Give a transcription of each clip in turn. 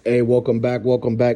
Hey, welcome back,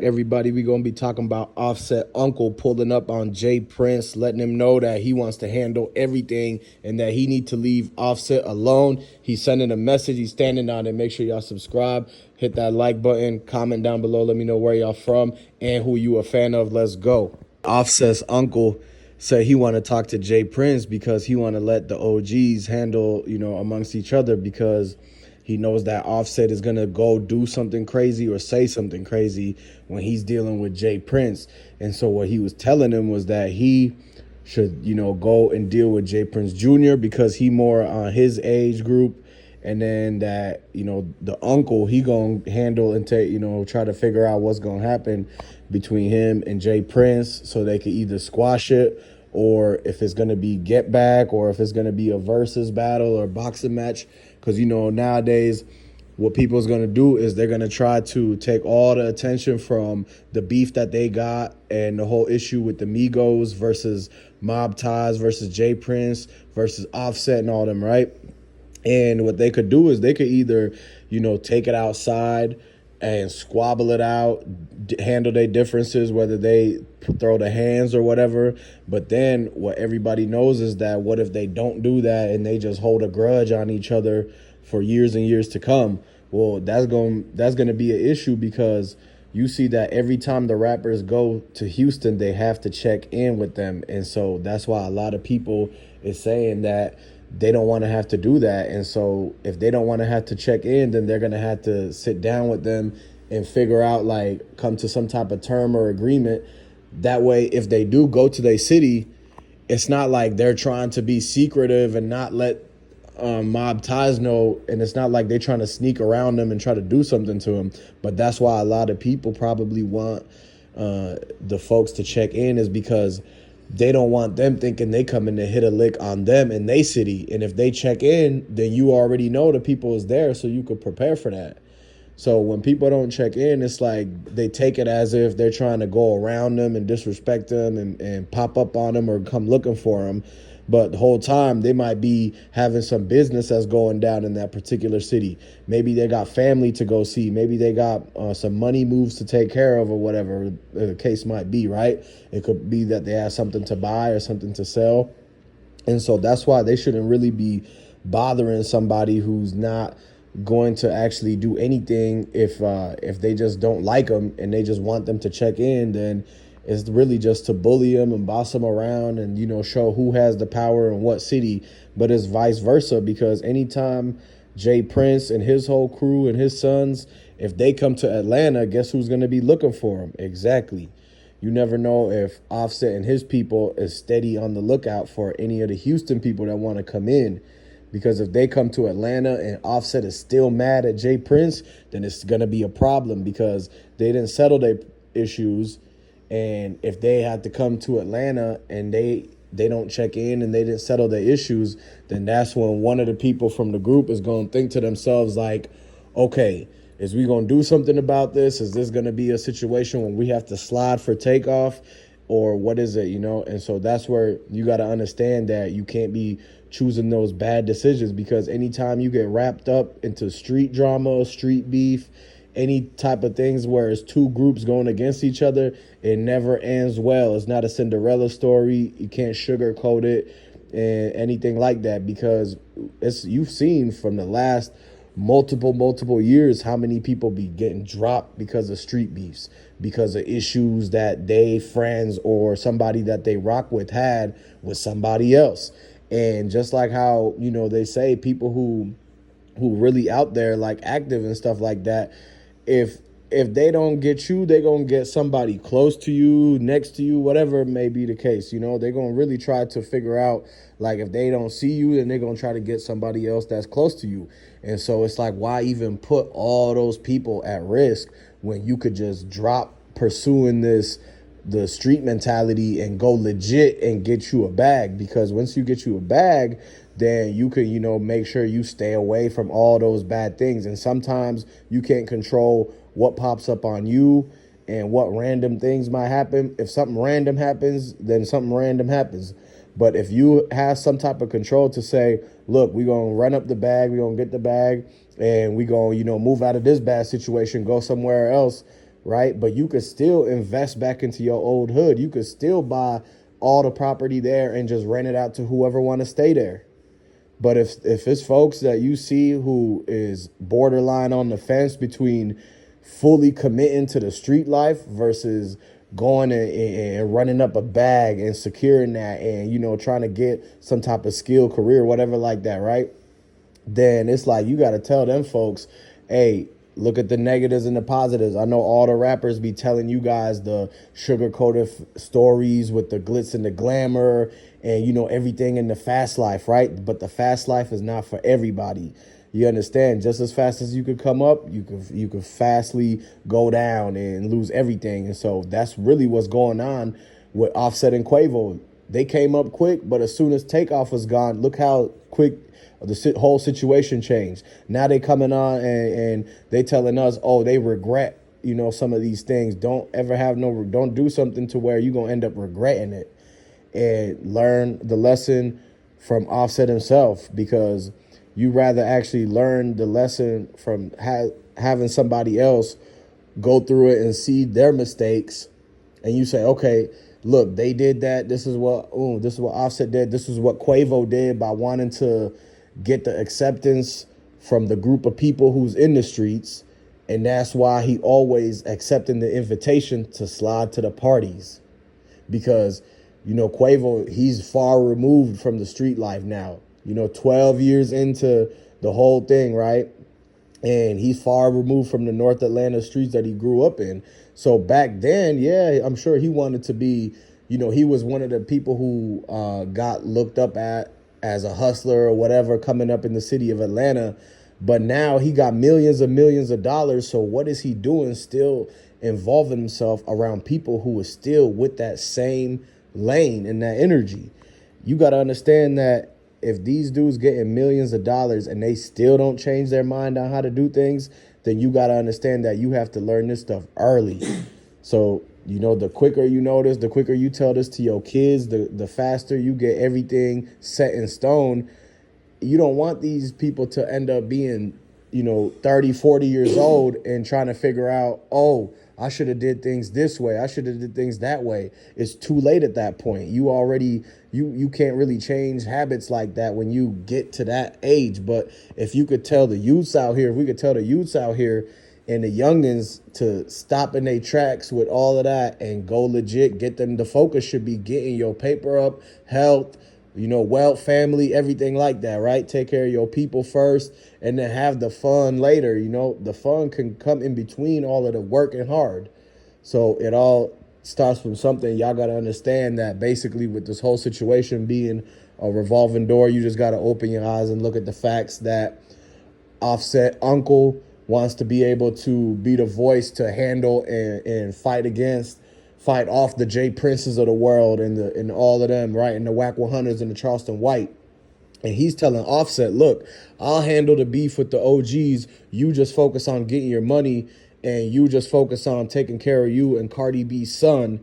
everybody. We're gonna be talking about Offset Uncle pulling up on Jay Prince, letting him know that he wants to handle everything and that he need to leave Offset alone. He's sending a message. He's standing on it. Make sure y'all subscribe, hit that like button, comment down below. Let me know where y'all from and who you a fan of. Let's go. Offset's uncle said he want to talk to Jay Prince because he want to let the OGs handle, amongst each other because he knows that Offset is gonna go do something crazy or say something crazy when he's dealing with Jay Prince. And so what he was telling him was that he should, go and deal with Jay Prince Jr. because he more on his age group. And then that, the uncle, he gonna handle and take, try to figure out what's gonna happen between him and Jay Prince so they could either squash it or if it's gonna be get back or if it's gonna be a versus battle or boxing match. Because, nowadays, what people's going to do is they're going to try to take all the attention from the beef that they got and the whole issue with the Migos versus Mob Ties versus Jay Prince versus Offset and all them, right? And what they could do is they could either, take it outside and squabble it out, handle their differences, whether they throw the hands or whatever. But then what everybody knows is that what if they don't do that and they just hold a grudge on each other for years and years to come? Well, that's going to be an issue because you see that every time the rappers go to Houston, they have to check in with them. And so that's why a lot of people is saying that they don't want to have to do that. And so if they don't want to have to check in, then they're going to have to sit down with them and figure out, like, come to some type of term or agreement. That way, if they do go to their city, it's not like they're trying to be secretive and not let Mob Ties know. And it's not like they're trying to sneak around them and try to do something to them. But that's why a lot of people probably want the folks to check in, is because they don't want them thinking they coming to hit a lick on them in their city. And if they check in, then you already know the people is there, so you could prepare for that. So when people don't check in, it's like they take it as if they're trying to go around them and disrespect them and pop up on them or come looking for them. But the whole time they might be having some business that's going down in that particular city. Maybe they got family to go see. Maybe they got some money moves to take care of or whatever the case might be, right? It could be that they have something to buy or something to sell. And so that's why they shouldn't really be bothering somebody who's not going to actually do anything. If they just don't like them and they just want them to check in, then it's really just to bully them and boss them around and, show who has the power in what city. But it's vice versa, because anytime Jay Prince and his whole crew and his sons, if they come to Atlanta, guess who's going to be looking for them? Exactly. You never know if Offset and his people is steady on the lookout for any of the Houston people that want to come in. Because if they come to Atlanta and Offset is still mad at Jay Prince, then it's going to be a problem because they didn't settle their issues. And if they had to come to Atlanta and they don't check in and they didn't settle their issues, then that's when one of the people from the group is going to think to themselves like, okay, is we going to do something about this? Is this going to be a situation when we have to slide for Takeoff? Or what is it, And so that's where you got to understand that you can't be choosing those bad decisions, because anytime you get wrapped up into street drama, street beef, any type of things where it's two groups going against each other, it never ends well. It's not a Cinderella story. You can't sugarcoat it and anything like that, because you've seen from the last multiple years how many people be getting dropped because of street beefs, because of issues that they friends or somebody that they rock with had with somebody else. And just like how, they say people who really out there, like active and stuff like that, if they don't get you, they're going to get somebody close to you, next to you, whatever may be the case. They're going to really try to figure out, like, if they don't see you, then they're going to try to get somebody else that's close to you. And so it's like, why even put all those people at risk when you could just drop pursuing the street mentality and go legit and get you a bag? Because once you get you a bag, then you could, make sure you stay away from all those bad things. And sometimes you can't control what pops up on you and what random things might happen. If something random happens, then something random happens. But if you have some type of control to say, look, we're going to run up the bag, we're going to get the bag, and we gonna, move out of this bad situation, go somewhere else, right? But you could still invest back into your old hood. You could still buy all the property there and just rent it out to whoever want to stay there. But if it's folks that you see who is borderline on the fence between fully committing to the street life versus going and running up a bag and securing that and, trying to get some type of skill, career, whatever like that, right? Then it's like you got to tell them folks, hey, look at the negatives and the positives. I know all the rappers be telling you guys the sugar-coated stories with the glitz and the glamour and, everything in the fast life, right? But the fast life is not for everybody. You understand? Just as fast as you could come up, you could fastly go down and lose everything. And so that's really what's going on with Offset and Quavo. They came up quick, but as soon as Takeoff was gone, look how quick the whole situation changed. Now they coming on and they telling us, oh, they regret, some of these things. Don't do something to where you're going to end up regretting it. And learn the lesson from Offset himself, because you rather actually learn the lesson from having somebody else go through it and see their mistakes. And you say, okay, look, they did that. This is what Offset did. This is what Quavo did by wanting to get the acceptance from the group of people who's in the streets. And that's why he always accepting the invitation to slide to the parties, because, Quavo, he's far removed from the street life now, 12 years into the whole thing, right? And he's far removed from the North Atlanta streets that he grew up in. So back then, yeah, I'm sure he wanted to be, he was one of the people who got looked up at as a hustler or whatever coming up in the city of Atlanta. But now he got millions and millions of dollars. So what is he doing? Still involving himself around people who is still with that same lane and that energy. You got to understand that if these dudes getting millions of dollars and they still don't change their mind on how to do things, then you got to understand that you have to learn this stuff early. So, the quicker you know this, the quicker you tell this to your kids, the faster you get everything set in stone. You don't want these people to end up being, 30, 40 years old and trying to figure out, oh, I should have did things this way. I should have did things that way. It's too late at that point. You already, you can't really change habits like that when you get to that age. But if you could tell the youths out here, if we could tell the youths out here and the youngins to stop in their tracks with all of that and go legit, get them, the focus should be getting your paper up, health, wealth, family, everything like that, right? Take care of your people first and then have the fun later. The fun can come in between all of the working hard. So it all starts from something. Y'all got to understand that basically with this whole situation being a revolving door, you just got to open your eyes and look at the facts that Offset Uncle wants to be able to be the voice to handle and fight off the J Princes of the world and all of them, right? And the Whack 100s and the Charleston White. And he's telling Offset, look, I'll handle the beef with the OGs. You just focus on getting your money and you just focus on taking care of you and Cardi B's son.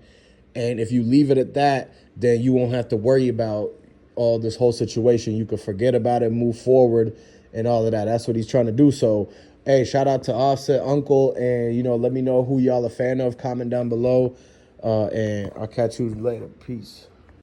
And if you leave it at that, then you won't have to worry about all this whole situation. You can forget about it, move forward and all of that. That's what he's trying to do. So, hey, shout out to Offset Uncle. And, let me know who y'all a fan of. Comment down below. And I'll catch you later. Peace.